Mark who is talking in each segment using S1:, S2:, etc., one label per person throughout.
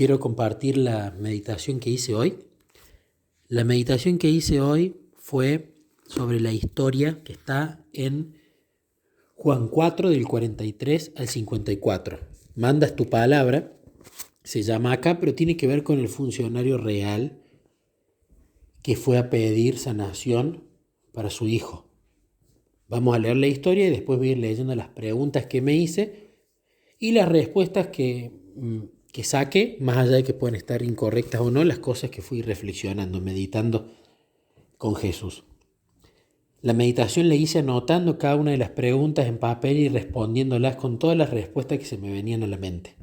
S1: quiero compartir la meditación que hice hoy. La meditación que hice hoy fue sobre la historia que está en Juan 4 del 43 al 54. Mandas tu palabra, se llama acá, pero tiene que ver con el funcionario real que fue a pedir sanación para su hijo. Vamos a leer la historia y después voy a ir leyendo las preguntas que me hice y las respuestas que saqué, más allá de que pueden estar incorrectas o no, las cosas que fui reflexionando, meditando con Jesús. La meditación la hice anotando cada una de las preguntas en papel y respondiéndolas con todas las respuestas que se me venían a la mente.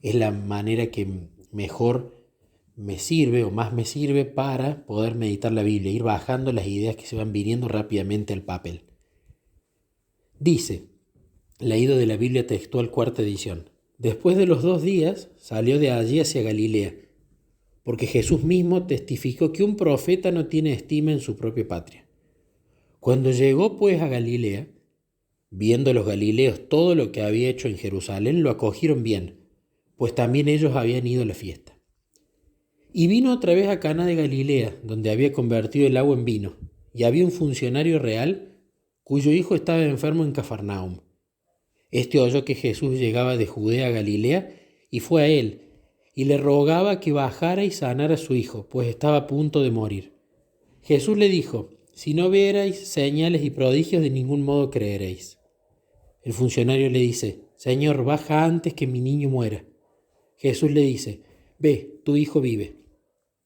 S1: Es la manera que mejor me sirve o más me sirve para poder meditar la Biblia, ir bajando las ideas que se van viniendo rápidamente al papel. Dice, leído de la Biblia textual, cuarta edición: después de los 2 días salió de allí hacia Galilea, porque Jesús mismo testificó que un profeta no tiene estima en su propia patria. Cuando llegó pues a Galilea, viendo los galileos todo lo que había hecho en Jerusalén, lo acogieron bien, pues también ellos habían ido a la fiesta. Y vino otra vez a Caná de Galilea, donde había convertido el agua en vino, y había un funcionario real cuyo hijo estaba enfermo en Cafarnaum. Este oyó que Jesús llegaba de Judea a Galilea y fue a él, y le rogaba que bajara y sanara a su hijo, pues estaba a punto de morir. Jesús le dijo: si no vierais señales y prodigios, de ningún modo creeréis. El funcionario le dice: Señor, baja antes que mi niño muera. Jesús le dice: ve, tu hijo vive.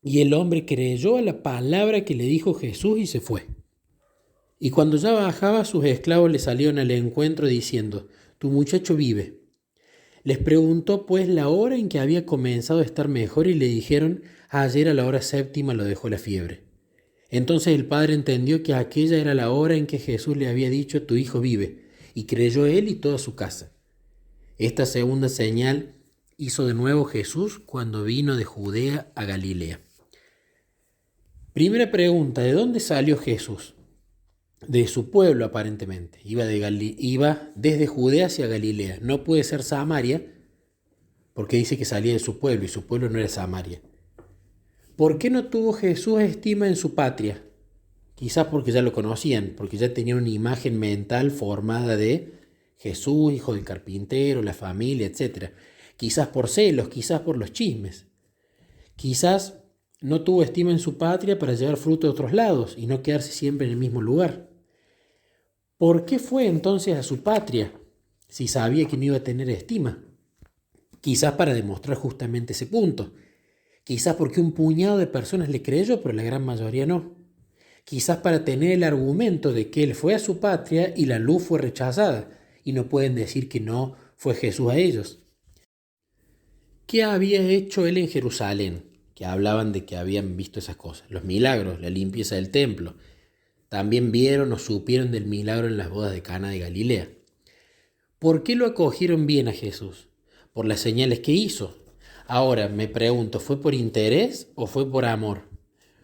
S1: Y el hombre creyó a la palabra que le dijo Jesús y se fue. Y cuando ya bajaba, sus esclavos le salieron al encuentro diciendo: tu muchacho vive. Les preguntó pues la hora en que había comenzado a estar mejor y le dijeron: ayer a la hora 7ª lo dejó la fiebre. Entonces el padre entendió que aquella era la hora en que Jesús le había dicho: tu hijo vive, y creyó él y toda su casa. Esta segunda señal hizo de nuevo Jesús cuando vino de Judea a Galilea. Primera pregunta: ¿de dónde salió Jesús? De su pueblo, aparentemente. Iba desde Judea hacia Galilea. No puede ser Samaria, porque dice que salía de su pueblo, y su pueblo no era Samaria. ¿Por qué no tuvo Jesús estima en su patria? Quizás porque ya lo conocían, porque ya tenían una imagen mental formada de Jesús, hijo del carpintero, la familia, etc. Quizás por celos, quizás por los chismes. Quizás no tuvo estima en su patria para llevar fruto de otros lados y no quedarse siempre en el mismo lugar. ¿Por qué fue entonces a su patria si sabía que no iba a tener estima? Quizás para demostrar justamente ese punto. Quizás porque un puñado de personas le creyó, pero la gran mayoría no. Quizás para tener el argumento de que él fue a su patria y la luz fue rechazada, y no pueden decir que no fue Jesús a ellos. ¿Qué había hecho él en Jerusalén? Que hablaban de que habían visto esas cosas. Los milagros, la limpieza del templo. También vieron o supieron del milagro en las bodas de Caná de Galilea. ¿Por qué lo acogieron bien a Jesús? Por las señales que hizo. Ahora me pregunto, ¿fue por interés o fue por amor?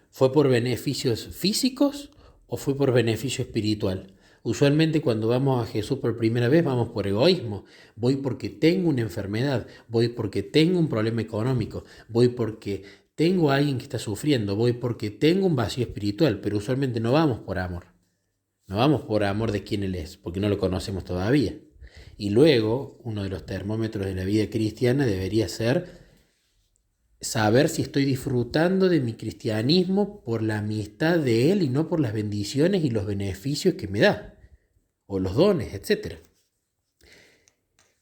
S1: ¿Fue por beneficios físicos o fue por beneficio espiritual? Usualmente cuando vamos a Jesús por primera vez vamos por egoísmo. Voy porque tengo una enfermedad, voy porque tengo un problema económico, voy porque tengo a alguien que está sufriendo, voy porque tengo un vacío espiritual, pero usualmente no vamos por amor. No vamos por amor de quién Él es, porque no lo conocemos todavía. Y luego, uno de los termómetros de la vida cristiana debería ser saber si estoy disfrutando de mi cristianismo por la amistad de Él y no por las bendiciones y los beneficios que me da, o los dones, etc.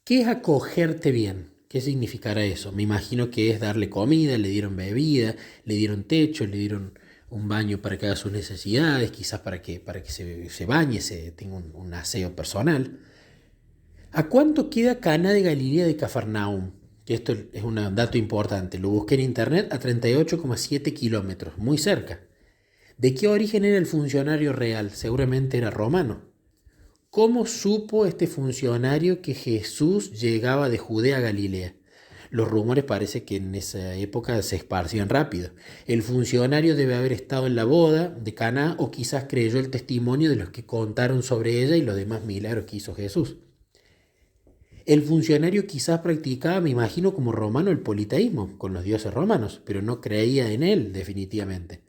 S1: ¿Qué es acogerte bien? ¿Qué significará eso? Me imagino que es darle comida, le dieron bebida, le dieron techo, le dieron un baño para que haga sus necesidades, quizás para que se bañe, tenga un aseo personal. ¿A cuánto queda Caná de Galilea de Cafarnaum? Que esto es un dato importante. Lo busqué en internet, a 38,7 kilómetros, muy cerca. ¿De qué origen era el funcionario real? Seguramente era romano. ¿Cómo supo este funcionario que Jesús llegaba de Judea a Galilea? Los rumores parece que en esa época se esparcían rápido. El funcionario debe haber estado en la boda de Caná o quizás creyó el testimonio de los que contaron sobre ella y los demás milagros que hizo Jesús. El funcionario quizás practicaba, me imagino, como romano el politeísmo, con los dioses romanos, pero no creía en él definitivamente.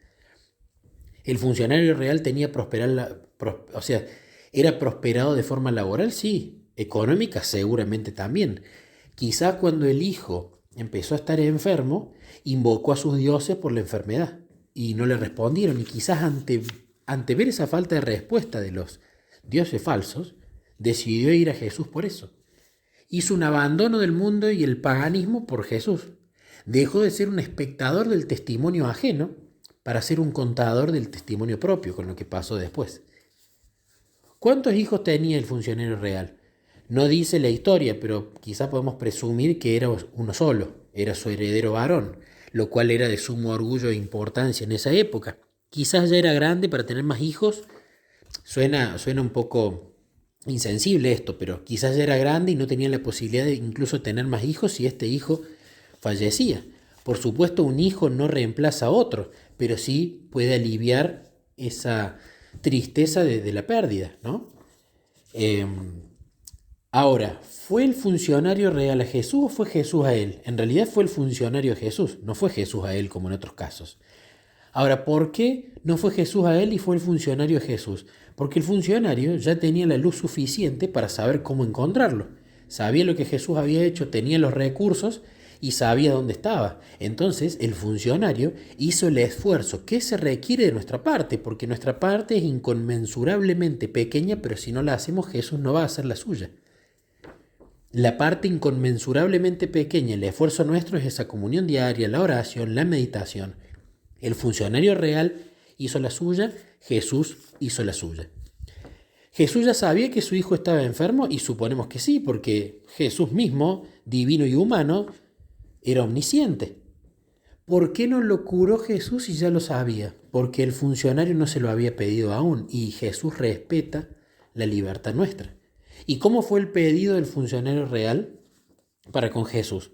S1: El funcionario real tenía o sea, era prosperado de forma laboral, sí, económica seguramente también. Quizás cuando el hijo empezó a estar enfermo, invocó a sus dioses por la enfermedad y no le respondieron. Y quizás ante ver esa falta de respuesta de los dioses falsos, decidió ir a Jesús por eso. Hizo un abandono del mundo y el paganismo por Jesús. Dejó de ser un espectador del testimonio ajeno para ser un contador del testimonio propio, con lo que pasó después. ¿Cuántos hijos tenía el funcionario real? No dice la historia, pero quizá podemos presumir que era uno solo, era su heredero varón, lo cual era de sumo orgullo e importancia en esa época. Quizás ya era grande para tener más hijos. Suena un poco insensible esto, pero quizás ya era grande y no tenía la posibilidad de incluso tener más hijos si este hijo fallecía. Por supuesto, un hijo no reemplaza a otro, pero sí puede aliviar esa tristeza de la pérdida, ¿no? Ahora, ¿fue el funcionario real a Jesús o fue Jesús a él? En realidad fue el funcionario a Jesús, no fue Jesús a él como en otros casos. Ahora, ¿por qué no fue Jesús a él y fue el funcionario a Jesús? Porque el funcionario ya tenía la luz suficiente para saber cómo encontrarlo. Sabía lo que Jesús había hecho, tenía los recursos y sabía dónde estaba. Entonces, el funcionario hizo el esfuerzo que se requiere de nuestra parte, porque nuestra parte es inconmensurablemente pequeña, pero si no la hacemos, Jesús no va a hacer la suya. La parte inconmensurablemente pequeña, el esfuerzo nuestro es esa comunión diaria, la oración, la meditación. El funcionario real hizo la suya, Jesús hizo la suya. Jesús ya sabía que su hijo estaba enfermo y suponemos que sí, porque Jesús mismo, divino y humano, era omnisciente. ¿Por qué no lo curó Jesús si ya lo sabía? Porque el funcionario no se lo había pedido aún y Jesús respeta la libertad nuestra. ¿Y cómo fue el pedido del funcionario real para con Jesús?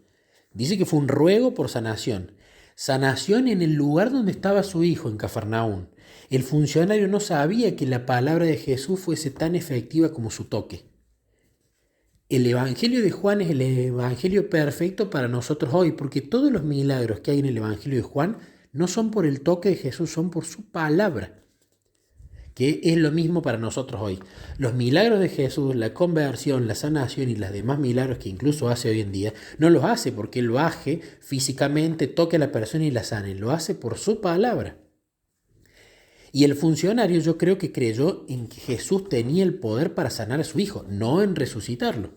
S1: Dice que fue un ruego por sanación. Sanación en el lugar donde estaba su hijo, en Cafarnaún. El funcionario no sabía que la palabra de Jesús fuese tan efectiva como su toque. El Evangelio de Juan es el Evangelio perfecto para nosotros hoy, porque todos los milagros que hay en el Evangelio de Juan no son por el toque de Jesús, son por su palabra, que es lo mismo para nosotros hoy. Los milagros de Jesús, la conversión, la sanación y los demás milagros que incluso hace hoy en día, no los hace porque Él baje físicamente, toque a la persona y la sane, lo hace por su palabra. Y el funcionario yo creo que creyó en que Jesús tenía el poder para sanar a su hijo, no en resucitarlo.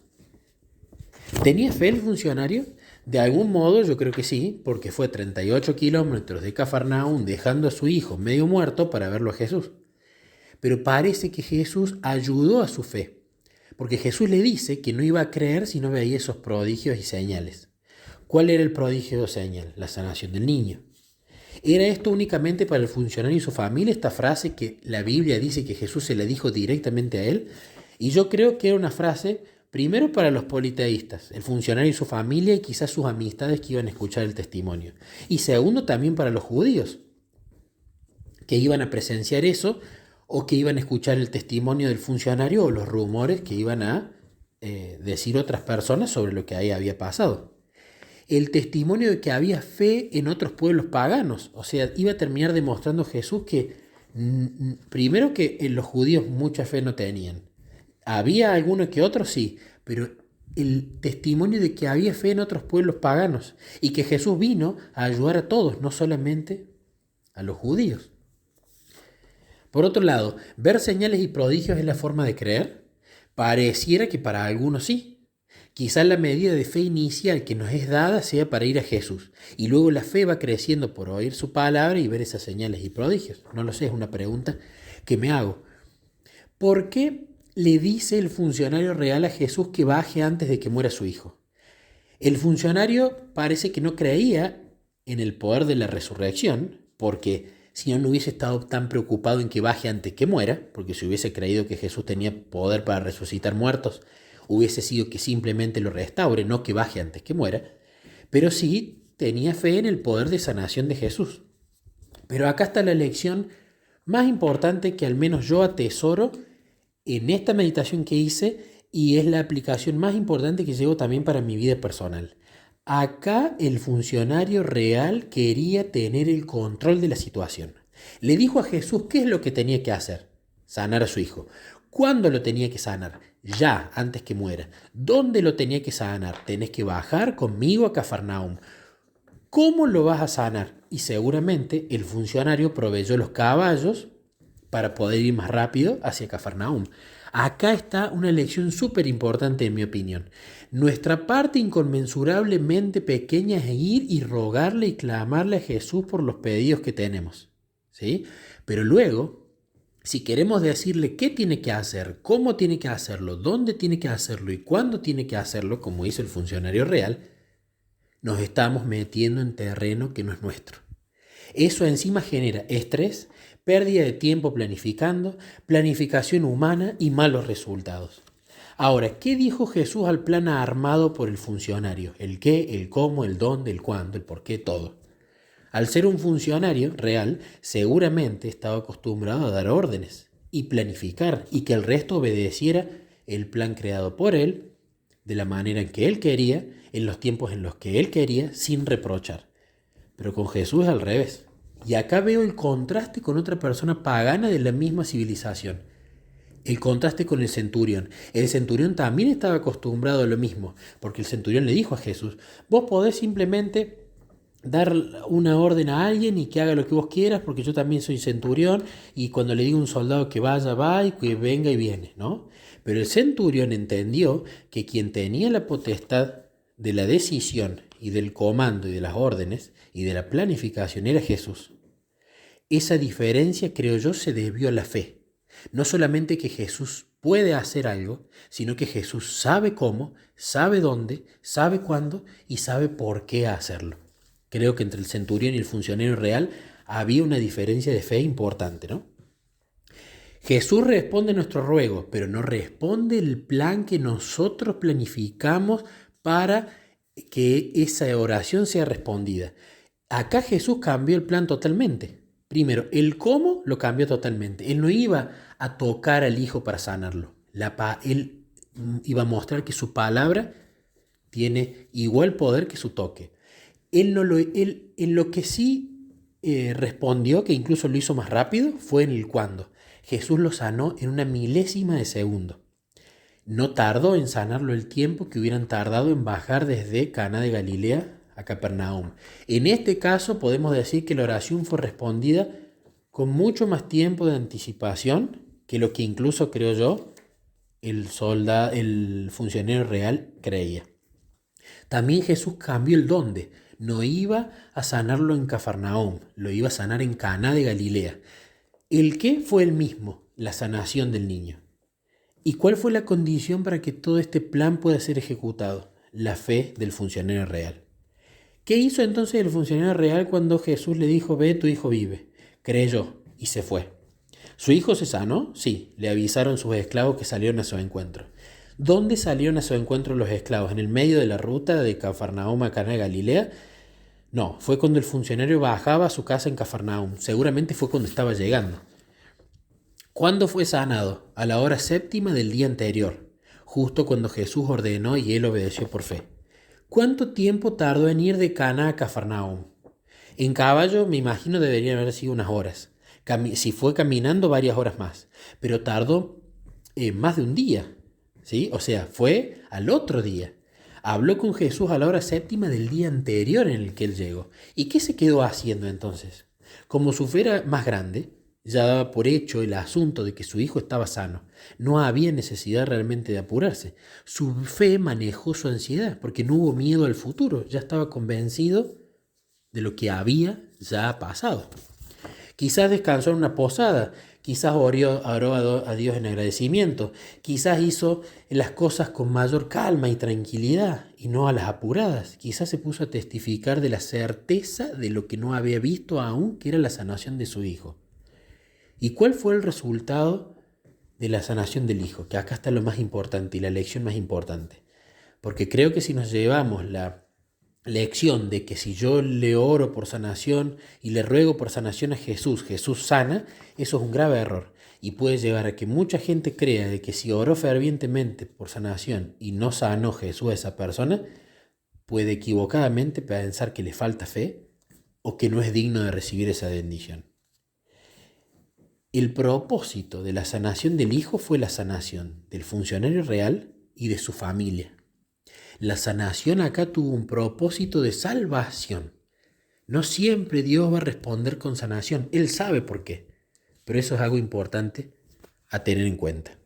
S1: ¿Tenía fe el funcionario? De algún modo yo creo que sí, porque fue 38 kilómetros de Cafarnaún dejando a su hijo medio muerto para verlo a Jesús. Pero parece que Jesús ayudó a su fe, porque Jesús le dice que no iba a creer si no veía esos prodigios y señales. ¿Cuál era el prodigio o señal? La sanación del niño. ¿Era esto únicamente para el funcionario y su familia, esta frase que la Biblia dice que Jesús se la dijo directamente a él? Y yo creo que era una frase primero para los politeístas, el funcionario y su familia y quizás sus amistades que iban a escuchar el testimonio. Y segundo también para los judíos, que iban a presenciar eso o que iban a escuchar el testimonio del funcionario o los rumores que iban a decir otras personas sobre lo que ahí había pasado. El testimonio de que había fe en otros pueblos paganos. O sea, iba a terminar demostrando Jesús que primero que los judíos mucha fe no tenían. Había alguno que otro sí, pero el testimonio de que había fe en otros pueblos paganos y que Jesús vino a ayudar a todos, no solamente a los judíos. Por otro lado, ver señales y prodigios es la forma de creer. Pareciera que para algunos sí. Quizás la medida de fe inicial que nos es dada sea para ir a Jesús y luego la fe va creciendo por oír su palabra y ver esas señales y prodigios. No lo sé, es una pregunta que me hago. ¿Por qué le dice el funcionario real a Jesús que baje antes de que muera su hijo? El funcionario parece que no creía en el poder de la resurrección, porque si no hubiese estado tan preocupado en que baje antes que muera, porque si hubiese creído que Jesús tenía poder para resucitar muertos, hubiese sido que simplemente lo restaure, no que baje antes que muera, pero sí tenía fe en el poder de sanación de Jesús. Pero acá está la lección más importante que al menos yo atesoro en esta meditación que hice y es la aplicación más importante que llevo también para mi vida personal. Acá el funcionario real quería tener el control de la situación. Le dijo a Jesús qué es lo que tenía que hacer: sanar a su hijo. ¿Cuándo lo tenía que sanar? Ya, antes que muera. ¿Dónde lo tenía que sanar? Tenés que bajar conmigo a Cafarnaúm. ¿Cómo lo vas a sanar? Y seguramente el funcionario proveyó los caballos para poder ir más rápido hacia Cafarnaúm. Acá está una lección súper importante en mi opinión. Nuestra parte inconmensurablemente pequeña es ir y rogarle y clamarle a Jesús por los pedidos que tenemos, ¿sí? Pero luego, si queremos decirle qué tiene que hacer, cómo tiene que hacerlo, dónde tiene que hacerlo y cuándo tiene que hacerlo, como hizo el funcionario real, nos estamos metiendo en terreno que no es nuestro. Eso encima genera estrés, pérdida de tiempo planificando, planificación humana y malos resultados. Ahora, ¿qué dijo Jesús al plan armado por el funcionario? El qué, el cómo, el dónde, el cuándo, el por qué, todo. Al ser un funcionario real, seguramente estaba acostumbrado a dar órdenes y planificar y que el resto obedeciera el plan creado por él, de la manera en que él quería, en los tiempos en los que él quería, sin reprochar. Pero con Jesús es al revés. Y acá veo el contraste con otra persona pagana de la misma civilización. El contraste con el centurión. El centurión también estaba acostumbrado a lo mismo, porque el centurión le dijo a Jesús: vos podés simplemente dar una orden a alguien y que haga lo que vos quieras, porque yo también soy centurión, y cuando le digo a un soldado que vaya, va, y que venga y viene, ¿no? Pero el centurión entendió que quien tenía la potestad de la decisión y del comando y de las órdenes y de la planificación era Jesús. Esa diferencia, creo yo, se debió a la fe. No solamente que Jesús puede hacer algo, sino que Jesús sabe cómo, sabe dónde, sabe cuándo y sabe por qué hacerlo. Creo que entre el centurión y el funcionario real había una diferencia de fe importante, ¿no? Jesús responde nuestro ruego, pero no responde el plan que nosotros planificamos para que esa oración sea respondida. Acá Jesús cambió el plan totalmente. Primero, el cómo lo cambió totalmente. Él no iba a tocar al hijo para sanarlo. Él iba a mostrar que su palabra tiene igual poder que su toque. Él en lo que sí respondió, que incluso lo hizo más rápido, fue en el cuándo. Jesús lo sanó en una milésima de segundo. No tardó en sanarlo el tiempo que hubieran tardado en bajar desde Caná de Galilea a Capernaum. En este caso podemos decir que la oración fue respondida con mucho más tiempo de anticipación que lo que incluso, creo yo, el funcionario real creía. También Jesús cambió el dónde. No iba a sanarlo en Cafarnaum, lo iba a sanar en Caná de Galilea. El qué fue el mismo, la sanación del niño. ¿Y cuál fue la condición para que todo este plan pueda ser ejecutado? La fe del funcionario real. ¿Qué hizo entonces el funcionario real cuando Jesús le dijo: ve, tu hijo vive? Creyó y se fue. ¿Su hijo se sanó? Sí, le avisaron sus esclavos que salieron a su encuentro. ¿Dónde salieron a su encuentro los esclavos? ¿En el medio de la ruta de Cafarnaum a Caná de Galilea? No, fue cuando el funcionario bajaba a su casa en Cafarnaum. Seguramente fue cuando estaba llegando. ¿Cuándo fue sanado? A la hora séptima del día anterior, justo cuando Jesús ordenó y él obedeció por fe. ¿Cuánto tiempo tardó en ir de Caná a Cafarnaum? En caballo me imagino deberían haber sido unas horas. Si fue caminando, varias horas más. Pero tardó más de un día, ¿sí? O sea, fue al otro día. Habló con Jesús a la hora séptima del día anterior en el que él llegó. ¿Y qué se quedó haciendo entonces? Como su fe era más grande, ya daba por hecho el asunto de que su hijo estaba sano. No había necesidad realmente de apurarse. Su fe manejó su ansiedad porque no hubo miedo al futuro. Ya estaba convencido de lo que había ya pasado. Quizás descansó en una posada, quizás oró a Dios en agradecimiento, quizás hizo las cosas con mayor calma y tranquilidad y no a las apuradas. Quizás se puso a testificar de la certeza de lo que no había visto aún, que era la sanación de su hijo. ¿Y cuál fue el resultado de la sanación del hijo? Que acá está lo más importante y la lección más importante. Porque creo que si nos llevamos la lección de que si yo le oro por sanación y le ruego por sanación a Jesús, Jesús sana, eso es un grave error. y puede llevar a que mucha gente crea de que si oró fervientemente por sanación y no sanó Jesús a esa persona, puede equivocadamente pensar que le falta fe o que no es digno de recibir esa bendición. El propósito de la sanación del hijo fue la sanación del funcionario real y de su familia. La sanación acá tuvo un propósito de salvación. No siempre Dios va a responder con sanación. Él sabe por qué. Pero eso es algo importante a tener en cuenta.